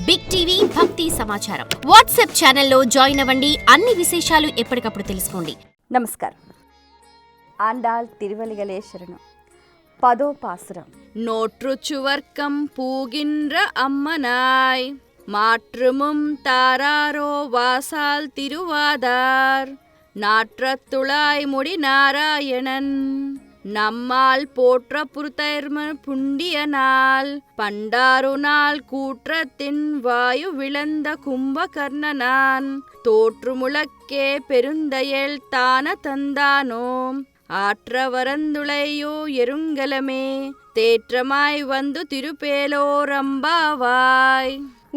Big TV భక్తి సమాచారం WhatsApp ఛానల్లో జాయిన్ అవ్వండి. అన్ని విశేషాలు ఎప్పటికప్పుడు తెలుసుకోండి. నమస్కారం. ఆండాళ్ తిరువలిగలే శరణు. 10వ பாசுரம். நோற்றுச்சுவர்க்கம் பூகின்ற அம்மனாய் மாற்றுமும் தாராரோ வாசால் திருவாதார் நாற்றத்துளாய் முடி நாராயணன் நம்மால் போற்ற புறுதர்ம புண்டிய நாள் பண்டாரு நாள் கூற்றத்தின் வாயு விளந்த கும்பகர்ணனான் தோற்று முழக்கே பெருந்தயல் தான தந்தானோம் ஆற்றவரந்துளையோ எருங்கலமே తేట్రమాయ్ వందు తిరుపేలోరంబావాయ్.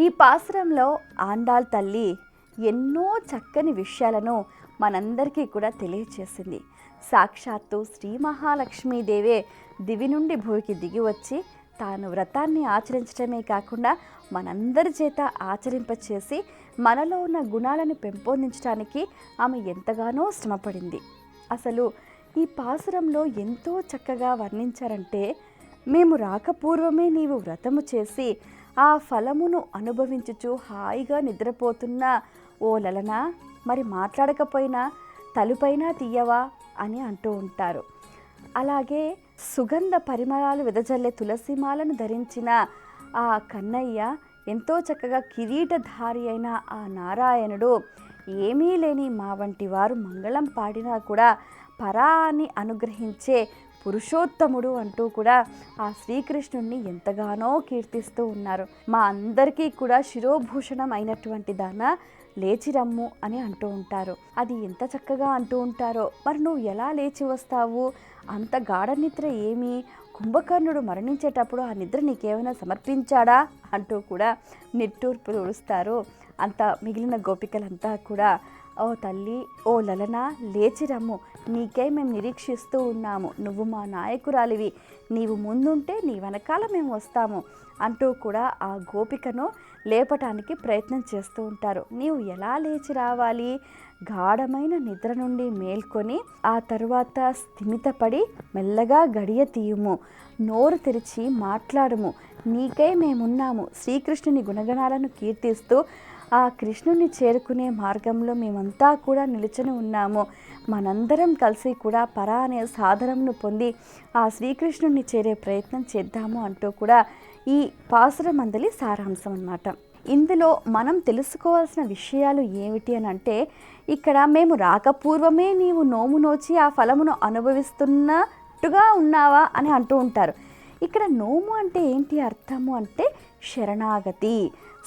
ఈ పాసురంలో ఆండాళ్ తల్లి ఎన్నో చక్కని విషయాలను మనందరికీ కూడా తెలియచేసింది. సాక్షాత్తు శ్రీ మహాలక్ష్మీదేవే దివి నుండి భూమికి దిగి వచ్చి తాను వ్రతాన్ని ఆచరించడమే కాకుండా మనందరి చేత ఆచరింపచేసి మనలో ఉన్న గుణాలను పెంపొందించడానికి ఆమె ఎంతగానో శ్రమపడింది. అసలు ఈ పాసురంలో ఎంతో చక్కగా వర్ణించారంటే, మేము రాకపూర్వమే నీవు వ్రతము చేసి ఆ ఫలమును అనుభవించుచు హాయిగా నిద్రపోతున్న ఓ లలనా, మరి మాట్లాడకపోయినా తలుపైనా తీయవా అని అంటూ ఉంటారు. అలాగే సుగంధ పరిమళాలు వెదజల్లే తులసిమాలను ధరించిన ఆ కన్నయ్య, ఎంతో చక్కగా కిరీటధారి అయిన ఆ నారాయణుడు, ఏమీ లేని మా వంటి వారు మంగళం పాడినా కూడా పరాన్ని అనుగ్రహించే పురుషోత్తముడు అంటూ కూడా ఆ శ్రీకృష్ణుణ్ణి ఎంతగానో కీర్తిస్తూ ఉన్నారు. మా అందరికీ కూడా శిరోభూషణం అయినటువంటి దాన లేచిరమ్ము అని అంటూ ఉంటారు. అది ఎంత చక్కగా అంటూ ఉంటారో. మరి నువ్వు ఎలా లేచి వస్తావు? అంత గాఢ నిద్ర ఏమి? కుంభకర్ణుడు మరణించేటప్పుడు ఆ నిద్ర నీకేమైనా సమర్పించాడా అంటూ కూడా నిట్టూర్పులు ఉడుస్తారు. అంత మిగిలిన గోపికలంతా కూడా, ఓ తల్లి, ఓ లలనా, లేచిరమ్ము, నీకే మేము నిరీక్షిస్తూ ఉన్నాము, నువ్వు మా నాయకురాలివి, నీవు ముందుంటే నీ వెనకాల మేము వస్తాము అంటూ కూడా ఆ గోపికను లేపటానికి ప్రయత్నం చేస్తూ ఉంటారు. నీవు ఎలా లేచి రావాలి? గాఢమైన నిద్ర నుండి మేల్కొని ఆ తరువాత స్థిమితపడి మెల్లగా గడియ తీయుము, నోరు తెరిచి మాట్లాడుము, నీకై మేమున్నాము, శ్రీకృష్ణుని గుణగణాలను కీర్తిస్తూ ఆ కృష్ణుని చేరుకునే మార్గంలో మేమంతా కూడా నిలుచుని ఉన్నాము, మనందరం కలిసి కూడా పరా అనే సాధనను పొంది ఆ శ్రీకృష్ణుని చేరే ప్రయత్నం చేద్దాము అంటూ కూడా ఈ పాసురం అందలి సారాంశం అన్నమాట. ఇందులో మనం తెలుసుకోవాల్సిన విషయాలు ఏమిటి అని అంటే, ఇక్కడ మేము రాకపూర్వమే నీవు నోము నోచి ఆ ఫలమును అనుభవిస్తున్నట్టుగా ఉన్నావా అని అంటూ ఉంటారు. ఇక్కడ నోము అంటే ఏంటి అర్థము అంటే శరణాగతి,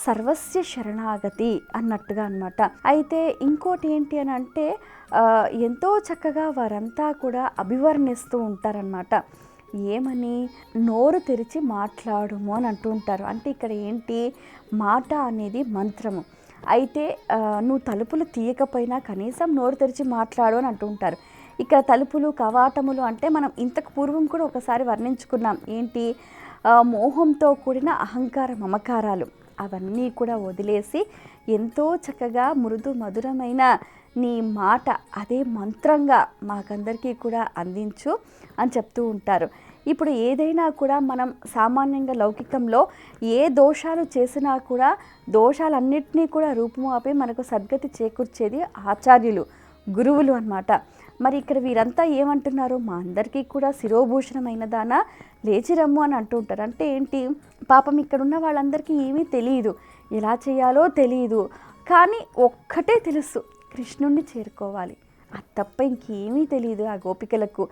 సర్వస్య శరణాగతి అన్నట్టుగా అన్నమాట. అయితే ఇంకోటి ఏంటి అని అంటే, ఎంతో చక్కగా వారంతా కూడా అభివర్ణిస్తూ ఉంటారనమాట. ఏమని? నోరు తెరిచి మాట్లాడుము అని అంటూ ఉంటారు. అంటే ఇక్కడ ఏంటి? మాట అనేది మంత్రము. అయితే నువ్వు తలుపులు తీయకపోయినా కనీసం నోరు తెరిచి మాట్లాడు అని అంటూ ఉంటారు. ఇక్కడ తలుపులు కవాటములు అంటే మనం ఇంతకు పూర్వం కూడా ఒకసారి వర్ణించుకున్నాం. ఏంటి? మోహంతో కూడిన అహంకార మమకారాలు అవన్నీ కూడా వదిలేసి ఎంతో చక్కగా మృదు మధురమైన నీ మాట అదే మంత్రంగా మాకందరికీ కూడా అందించు అని చెప్తూ ఉంటారు. ఇప్పుడు ఏదైనా కూడా మనం సామాన్యంగా లౌకికంలో ఏ దోషాలు చేసినా కూడా దోషాలన్నింటినీ కూడా రూపుమాపి మనకు సద్గతి చేకూర్చేది ఆచార్యులు, గురువులు అన్నమాట. మరి ఇక్కడ వీరంతా ఏమంటున్నారు? మా అందరికీ కూడా శిరోభూషణమైన దాన లేచిరమ్ము అని అంటూ ఉంటారు. అంటే ఏంటి? పాపం ఇక్కడున్న వాళ్ళందరికీ ఏమీ తెలియదు, ఎలా చేయాలో తెలియదు, కానీ ఒక్కటే తెలుసు, కృష్ణుణ్ణి చేరుకోవాలి. అది తప్ప ఇంకేమీ తెలియదు ఆ గోపికలకు.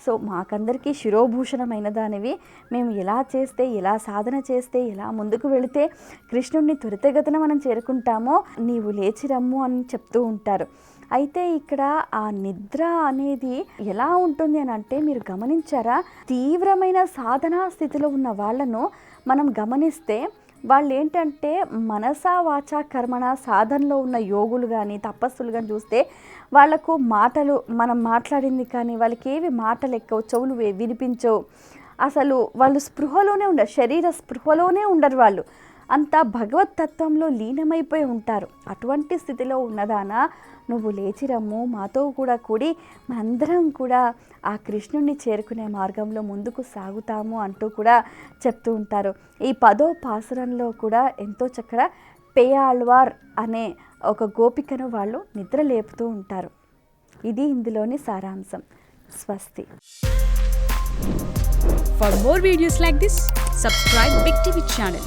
సో మాకందరికీ శిరోభూషణమైన దానివి, మేము ఎలా చేస్తే, ఎలా సాధన చేస్తే, ఎలా ముందుకు వెళితే కృష్ణుణ్ణి త్వరితగతిన మనం చేరుకుంటామో నీవు లేచిరమ్ము అని చెప్తూ ఉంటారు. అయితే ఇక్కడ ఆ నిద్ర అనేది ఎలా ఉంటుంది అని అంటే, మీరు గమనించారా? తీవ్రమైన సాధనా స్థితిలో ఉన్న వాళ్ళను మనం గమనిస్తే వాళ్ళు ఏంటంటే మనసా వాచా కర్మణ సాధనలో ఉన్న యోగులు కానీ తపస్సులు కానీ చూస్తే వాళ్ళకు మాటలు, మనం మాట్లాడింది కానీ వాళ్ళకి ఏవి మాటలు ఎక్కవు, చెవులు వినిపించవు, అసలు వాళ్ళు స్పృహలోనే ఉండరు, శరీర స్పృహలోనే ఉండరు వాళ్ళు. అంత భగవతత్వంలో లీనమైపోయి ఉంటారు. అటువంటి స్థితిలో ఉన్నదానా నువ్వు లేచిరమ్ము, మాతో కూడా కూడి మనందరం కూడా ఆ కృష్ణుణ్ణి చేరుకునే మార్గంలో ముందుకు సాగుతాము అంటూ కూడా చెప్తూ ఉంటారు. ఈ 10వ పాసురంలో కూడా ఎంతో చక్కగా పేయాళ్వార్ అనే ఒక గోపికను వాళ్ళు నిద్ర లేపుతూ ఉంటారు. ఇది ఇందులోని సారాంశం. స్వస్తి. For more videos like this, subscribe Big TV channel.